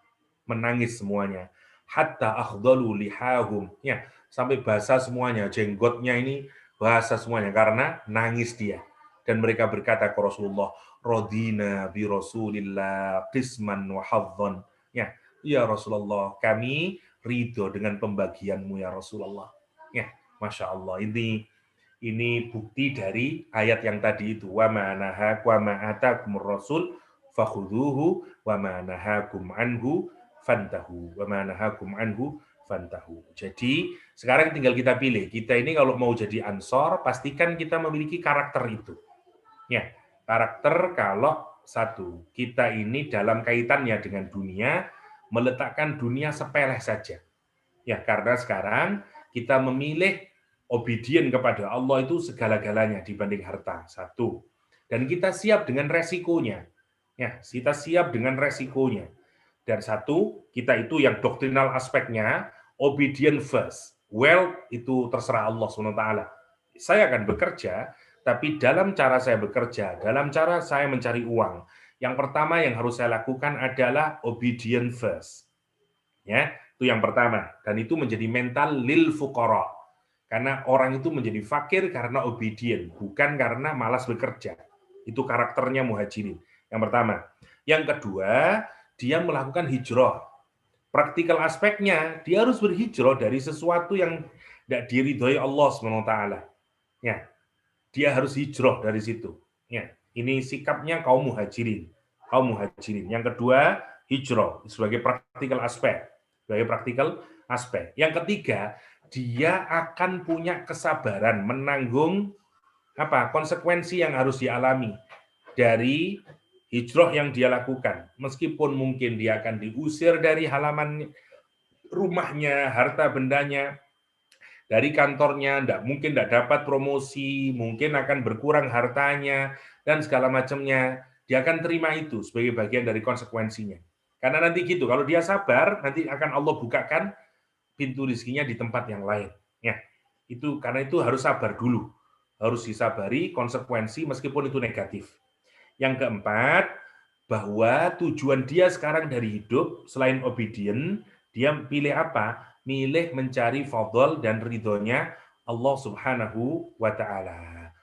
Speaker 1: menangis semuanya. Hatta akhdalu lihahum. Ya, sampai basah semuanya, jenggotnya ini basah semuanya karena nangis dia. Dan mereka berkata ke Rasulullah, Radina bi Rasulillah qisman wa hadzan. Ya Rasulullah, kami ridho dengan pembagianmu ya Rasulullah. Ya, Masya Allah. Ini bukti dari ayat yang tadi itu. Wa ma atakumur rasul fakhudhuhu wa ma nahakum anhu fantahu. Wa ma nahakum anhu fantahu. Jadi, sekarang tinggal kita pilih. Kita ini kalau mau jadi Ansor, pastikan kita memiliki karakter itu. Ya, karakter kalau satu, kita ini dalam kaitannya dengan dunia, meletakkan dunia sepele saja. Ya, karena sekarang kita memilih obedient kepada Allah itu segala-galanya dibanding harta. Satu. Dan kita siap dengan resikonya. Ya, kita siap dengan resikonya. Dan satu, kita itu yang doktrinal aspeknya, obedient first. Wealth itu terserah Allah SWT. Saya akan bekerja, tapi dalam cara saya bekerja, dalam cara saya mencari uang, yang pertama yang harus saya lakukan adalah obedient first. Ya, itu yang pertama. Dan itu menjadi mental lil fuqara. Karena orang itu menjadi fakir karena obedient, bukan karena malas bekerja. Itu karakternya muhajirin. Yang pertama. Yang kedua, dia melakukan hijrah. Praktikal aspeknya, dia harus berhijrah dari sesuatu yang tidak diridhoi Allah SWT. Ya, dia harus hijrah dari situ. Ya, ini sikapnya kaum muhajirin. Kaum muhajirin. Yang kedua, hijrah sebagai praktikal aspek. Sebagai praktikal aspek. Yang ketiga, dia akan punya kesabaran menanggung konsekuensi yang harus dialami dari hijrah yang dia lakukan. Meskipun mungkin dia akan diusir dari halaman rumahnya, harta bendanya, dari kantornya, mungkin tidak dapat promosi, mungkin akan berkurang hartanya, dan segala macamnya. Dia akan terima itu sebagai bagian dari konsekuensinya. Karena nanti gitu, kalau dia sabar, nanti akan Allah bukakan pintu rezekinya di tempat yang lain. Ya, itu karena itu harus sabar dulu. Harus disabari konsekuensi meskipun itu negatif. Yang keempat, bahwa tujuan dia sekarang dari hidup, selain obedient, dia pilih apa? Milih mencari fadl dan ridhonya Allah Subhanahu wa Ta'ala.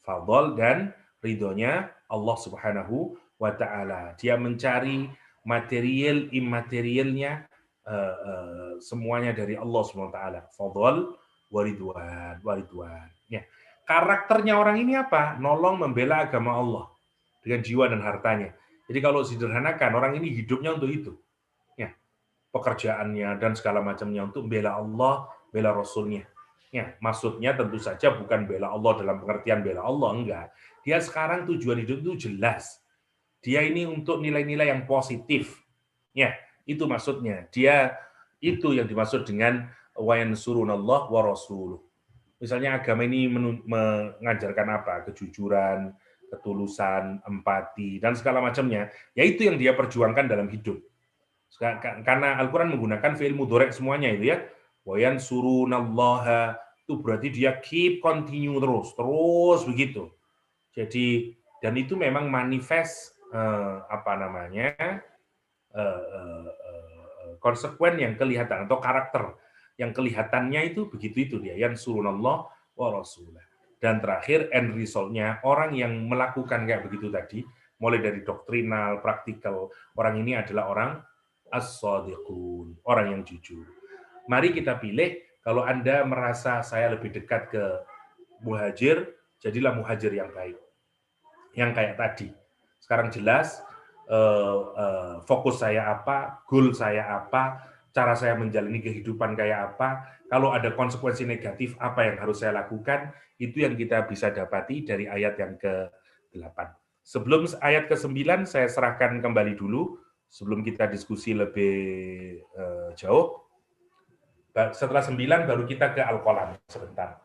Speaker 1: Fadl dan ridhonya Allah Subhanahu wa Ta'ala. Dia mencari material, immaterialnya, semuanya dari Allah Subhanahu wa Ta'ala. Fadl, waridwan. Ya. Karakternya orang ini apa? Nolong membela agama Allah dengan jiwa dan hartanya. Jadi kalau sederhanakan, orang ini hidupnya untuk itu. Ya, pekerjaannya dan segala macamnya untuk bela Allah, bela Rasulnya. Ya, maksudnya tentu saja bukan bela Allah dalam pengertian bela Allah, enggak. Dia sekarang tujuan hidup itu jelas. Dia ini untuk nilai-nilai yang positif. Ya, itu maksudnya. Dia itu yang dimaksud dengan wa yansurunallah wa rasuluh. Misalnya agama ini mengajarkan apa? Kejujuran, ketulusan, empati, dan segala macamnya. Ya itu yang dia perjuangkan dalam hidup. Karena Al-Quran menggunakan fi'il mudhari' semuanya itu ya. Wa yansurunallaha, itu berarti dia keep continue terus begitu. Jadi, dan itu memang manifest konsekuen yang kelihatan atau karakter yang kelihatannya itu begitu itu dia yansurunallah wa rasulah. Dan terakhir end result-nya orang yang melakukan kayak begitu tadi, mulai dari doktrinal, praktikal, orang ini adalah orang as-shadiqun, orang yang jujur. Mari kita pilih, kalau Anda merasa saya lebih dekat ke muhajir, jadilah muhajir yang baik. Yang kayak tadi. Sekarang jelas fokus saya apa, goal saya apa, cara saya menjalani kehidupan kayak apa, kalau ada konsekuensi negatif apa yang harus saya lakukan, itu yang kita bisa dapati dari ayat yang ke-8. Sebelum ayat ke-9 saya serahkan kembali dulu sebelum kita diskusi lebih jauh. Setelah 9 baru kita ke Al-Qalam sebentar.